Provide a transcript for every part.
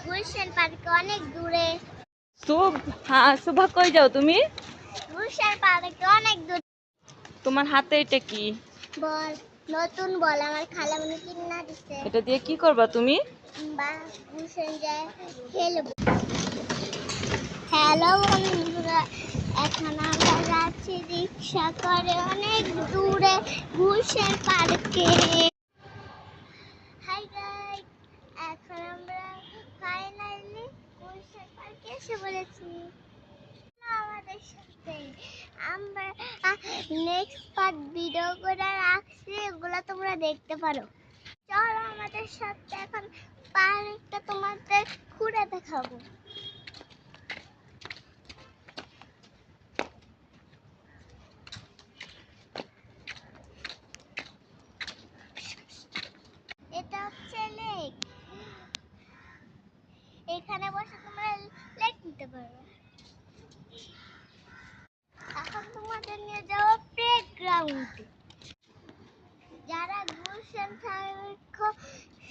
গুলশান পার্কে অনেক দূরে। হ্যাঁ শুভা, কই যাও তুমি? গুলশান পার্কে অনেক দূরে। তোমার হাতে এটা কি? বল, নতুন বল আমার খালামণি কিনা দিছে। এটা দিয়ে কি করবা তুমি? বা গুলশান যায় খেলবো। হ্যালো বন্ধুরা, এখন আমরা যাচ্ছি রিক্সা করে অনেক দূরে গুলশান পার্কে। হাই গাইস, এখন আমরা ফাইনালি গুলশান পার্কে এসে বলেছি। আমাদের সাথে আমরা নেক্সট পার্ট ভিডিও করে রাখছি, ওগুলো তোমরা দেখতে পারো। চলো আমাদের সাথে এখন পার্কটা তোমাদের ঘুরে দেখাবো। এটা হচ্ছে লেক, এখানে বসে তোমরা লেক নিতে পারো। এখন তোমাদের নিয়ে যাবো প্লেগ্রাউন্ডে। যারা গুলশান থাকো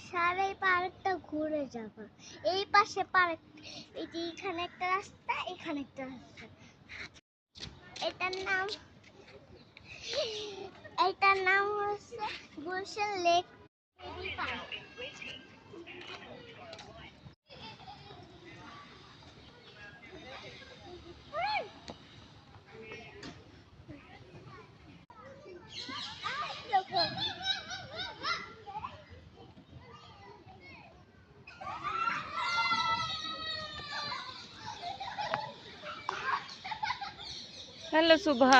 সারা পার্কটা ঘুরে যাবা। এই পাশে পার্ক, এই যে এখানে একটা রাস্তা, এখানে একটা রাস্তা। এটার নাম হচ্ছে Gulshan lake park. Hello Shubha.